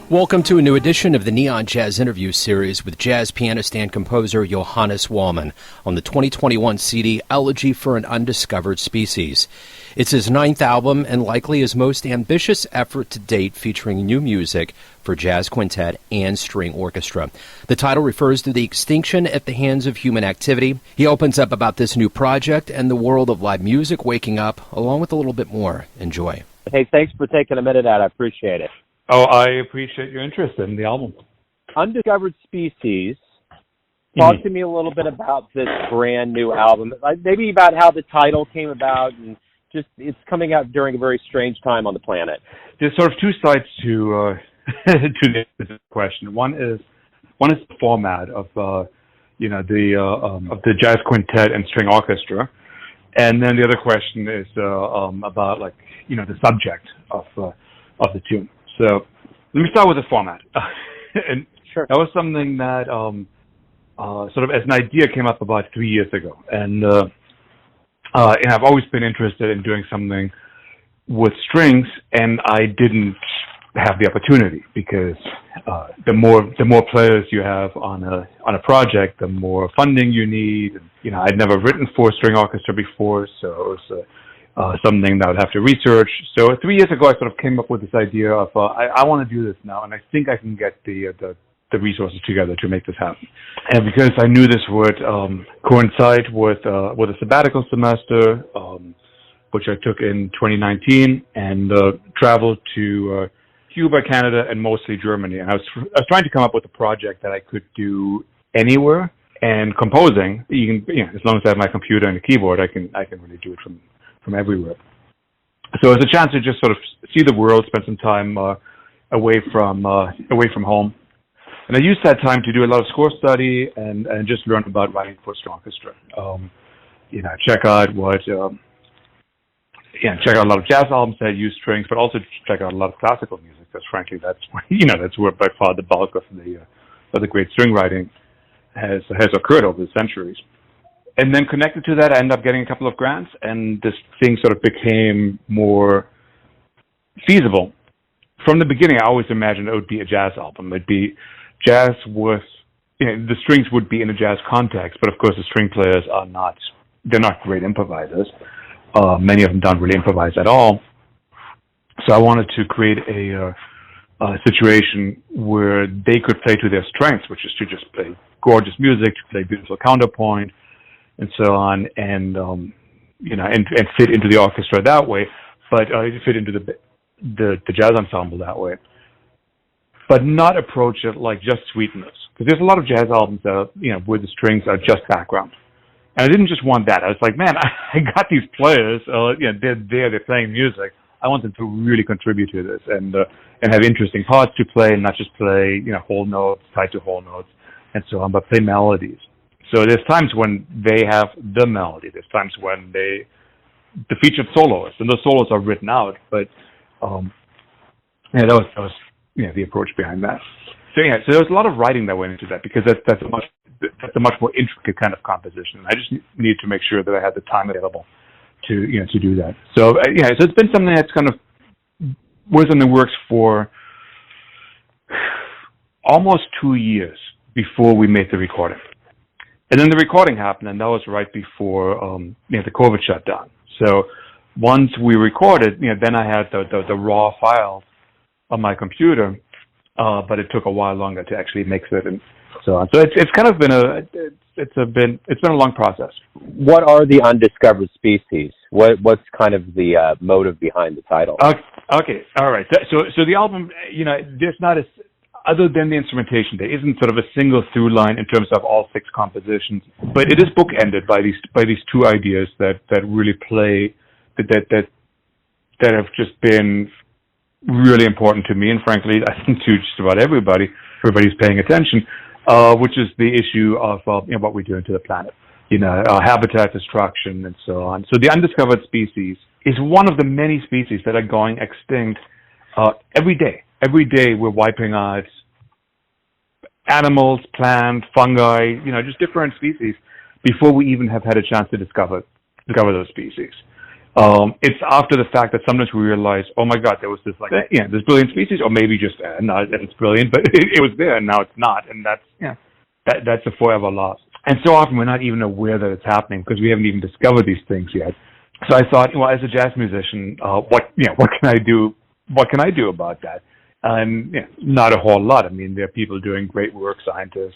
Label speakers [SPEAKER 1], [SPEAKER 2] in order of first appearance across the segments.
[SPEAKER 1] Welcome to a new edition of the Neon Jazz Interview Series with jazz pianist and composer Johannes Wallmann on the 2021 CD Elegy for an Undiscovered Species. It's his ninth album and likely his most ambitious effort to date, featuring new music for jazz quintet and string orchestra. The title refers to the extinction at the hands of human activity. He opens up about this new project and the world of live music waking up, along with a little bit more. Enjoy.
[SPEAKER 2] Hey, thanks for taking a minute out. I appreciate it.
[SPEAKER 3] Oh, I appreciate your interest in the album.
[SPEAKER 2] Undiscovered Species. Talk to me a little bit about this brand new album. Maybe about how the title came about, and just it's coming out during a very strange time on the planet.
[SPEAKER 3] There's sort of two sides to this question. One is the format of the jazz quintet and string orchestra, and then the other question is about the subject of the tune. So let me start with the format. And
[SPEAKER 2] sure.
[SPEAKER 3] That was something that sort of as an idea came up about 3 years ago. And I've always been interested in doing something with strings, and I didn't have the opportunity because the more players you have on a project, the more funding you need. And, I'd never written for a string orchestra before, so it was something that I would have to research. So 3 years ago, I sort of came up with this idea of I want to do this now, and I think I can get the resources together to make this happen. And because I knew this would coincide with a sabbatical semester, which I took in 2019, and traveled to Cuba, Canada, and mostly Germany. And I was trying to come up with a project that I could do anywhere. And composing, as long as I have my computer and a keyboard, I can really do it from everywhere. So it's a chance to just sort of see the world, spend some time away from home. And I used that time to do a lot of score study and just learn about writing for string orchestra. Check out a lot of jazz albums that use strings, but also check out a lot of classical music, because frankly, that's where by far the bulk of the great string writing has occurred over the centuries. And then connected to that, I ended up getting a couple of grants, and this thing sort of became more feasible. From the beginning, I always imagined it would be a jazz album. It'd be jazz with, the strings would be in a jazz context, but of course the string players they're not great improvisers. Many of them don't really improvise at all. So I wanted to create a situation where they could play to their strengths, which is to just play gorgeous music, to play beautiful counterpoint, and so on, and fit into the orchestra that way, but fit into the jazz ensemble that way, but not approach it like just sweetness, because there's a lot of jazz albums that where the strings are just background, and I didn't just want that. I was like, man, I got these players, they're playing music. I want them to really contribute to this and have interesting parts to play, and not just play whole notes tied to whole notes and so on, but play melodies. So there's times when they have the melody. There's times when the featured soloists, and those solos are written out. But that was the approach behind that. So so there was a lot of writing that went into that, because that's a much more intricate kind of composition. And I just needed to make sure that I had the time available to do that. So so it's been something that's kind of was in the works for almost 2 years before we made the recording. And then the recording happened, and that was right before the COVID shutdown. So once we recorded, then I had the raw files on my computer, but it took a while longer to actually mix it and so on. So it's kind of been a long process.
[SPEAKER 2] What are the Undiscovered Species? What's kind of the motive behind the title?
[SPEAKER 3] Okay, all right. So the album, there's not a, other than the instrumentation, there isn't sort of a single through line in terms of all 6 compositions, but it is bookended by these 2 ideas that really play, that have just been really important to me, and frankly, I think to just about everybody who's paying attention, which is the issue of what we're doing to the planet, habitat destruction and so on. So the Undiscovered Species is one of the many species that are going extinct every day. Every day we're wiping out animals, plants, fungi, just different species before we even have had a chance to discover those species. It's after the fact that sometimes we realize, oh my God, there was this this brilliant species, or maybe just not that it's brilliant, but it was there and now it's not, and that's a forever loss. And so often we're not even aware that it's happening because we haven't even discovered these things yet. So I thought, well, as a jazz musician, what can I do? What can I do about that? And not a whole lot. I mean, there are people doing great work, scientists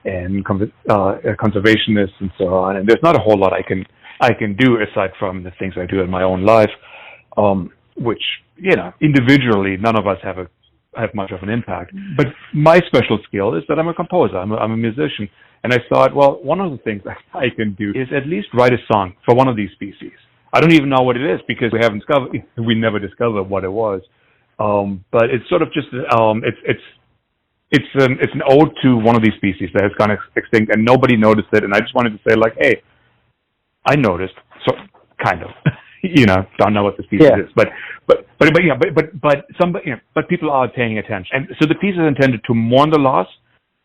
[SPEAKER 3] and conservationists and so on. And there's not a whole lot I can do aside from the things I do in my own life, which individually none of us have much of an impact. But my special skill is that I'm a composer. I'm a musician. And I thought, well, one of the things I can do is at least write a song for one of these species. I don't even know what it is because we never discovered what it was. But it's sort of just it's an ode to one of these species that has gone extinct and nobody noticed it. And I just wanted to say, like, hey, I noticed, so kind of, don't know what the species is, but people are paying attention, and so the piece is intended to mourn the loss,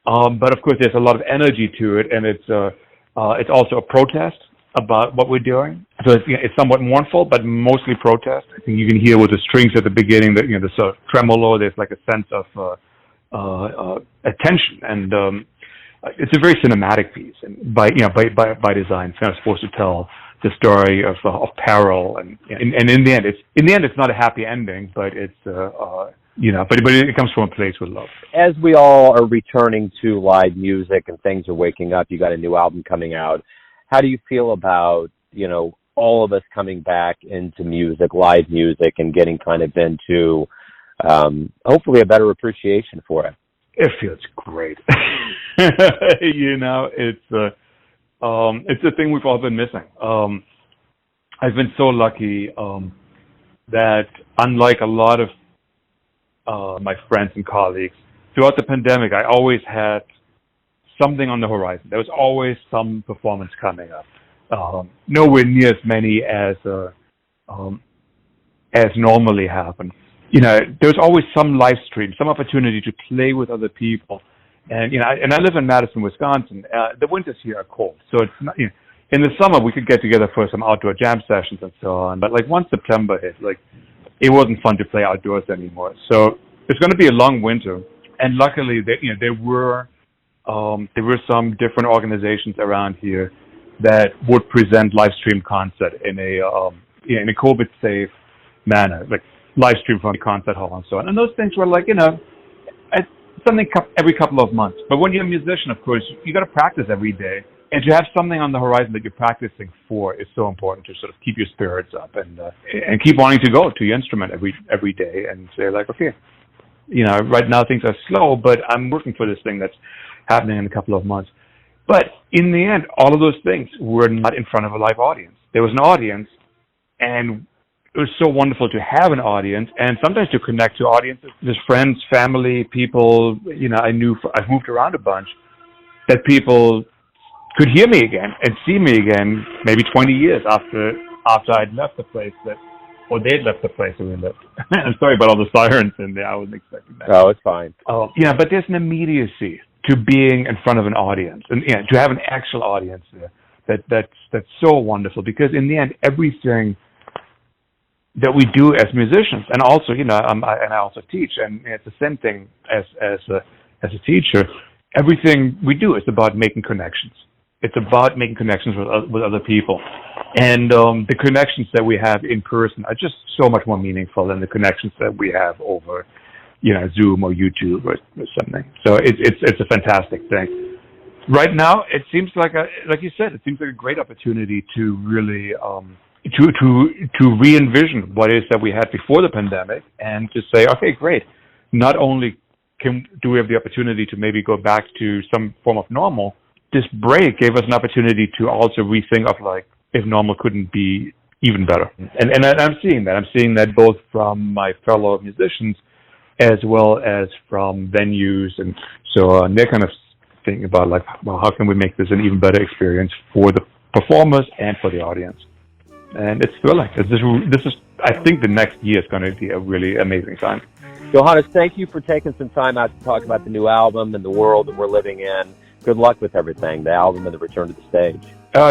[SPEAKER 3] but of course there's a lot of energy to it, and it's also a protest about what we're doing. So it's somewhat mournful, but mostly protest. I think you can hear with the strings at the beginning that the sort of tremolo. There's like a sense of attention, and it's a very cinematic piece, and by design, it's kind of supposed to tell the story of peril, and in the end, it's not a happy ending, but it's but it comes from a place with love.
[SPEAKER 2] As we all are returning to live music and things are waking up, you got a new album coming out. How do you feel about all of us coming back into music, live music, and getting kind of into hopefully a better appreciation for it?
[SPEAKER 3] It feels great. It's a thing we've all been missing. I've been so lucky that unlike a lot of my friends and colleagues, throughout the pandemic, I always had something on the horizon. There was always some performance coming up. Nowhere near as many as normally happen. There's always some live stream, some opportunity to play with other people. And I live in Madison, Wisconsin. The winters here are cold, so it's not. In the summer we could get together for some outdoor jam sessions and so on. But once September hit, it wasn't fun to play outdoors anymore. So it's going to be a long winter. And luckily, there were some different organizations around here that would present live stream concert in a COVID safe manner, like live stream from the concert hall and so on. And those things were something every couple of months. But when you're a musician, of course, you got to practice every day. And to have something on the horizon that you're practicing for is so important to sort of keep your spirits up and keep wanting to go to your instrument every day and say, okay, right now things are slow, but I'm working for this thing that's happening in a couple of months. But in the end, all of those things were not in front of a live audience. There was an audience, and it was so wonderful to have an audience and sometimes to connect to audiences. There's friends, family, people, I've moved around a bunch, that people could hear me again and see me again maybe 20 years after I'd left the place or they'd left the place where we lived. I'm sorry about all the sirens in there. I wasn't expecting that.
[SPEAKER 2] Oh, it's fine.
[SPEAKER 3] But there's an immediacy to being in front of an audience and to have an actual audience there. That's so wonderful, because in the end, everything that we do as musicians, and also, I also teach, and it's the same thing as a teacher. Everything we do is about making connections. It's about making connections with other people, and the connections that we have in person are just so much more meaningful than the connections that we have over, Zoom or YouTube or something. So it's a fantastic thing. Right now, it seems like you said, it seems like a great opportunity to really to re-envision what it is that we had before the pandemic, and to say, okay, great. Not only do we have the opportunity to maybe go back to some form of normal, this break gave us an opportunity to also rethink of if normal couldn't be even better. And I'm seeing that. I'm seeing that both from my fellow musicians as well as from venues and so on. They're kind of thinking about how can we make this an even better experience for the performers and for the audience. And it's thrilling. This is, I think the next year is going to be a really amazing time.
[SPEAKER 2] Johannes, thank you for taking some time out to talk about the new album and the world that we're living in. Good luck with everything, the album and the return to the stage.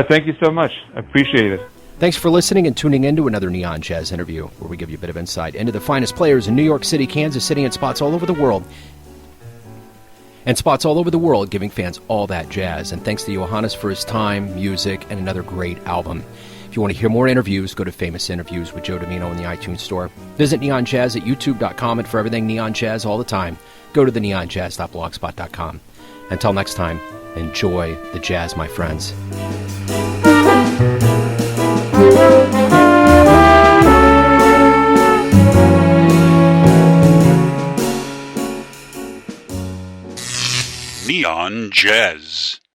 [SPEAKER 3] Thank you so much. I appreciate it.
[SPEAKER 1] Thanks for listening and tuning in to another Neon Jazz interview, where we give you a bit of insight into the finest players in New York City, Kansas City, and spots all over the world. Giving fans all that jazz. And thanks to Johannes for his time, music, and another great album. If you want to hear more interviews, go to Famous Interviews with Joe Domino in the iTunes Store. Visit Neon Jazz at youtube.com, and for everything Neon Jazz all the time, go to the neonjazz.blogspot.com. Until next time, enjoy the jazz, my friends.
[SPEAKER 4] Neon Jazz.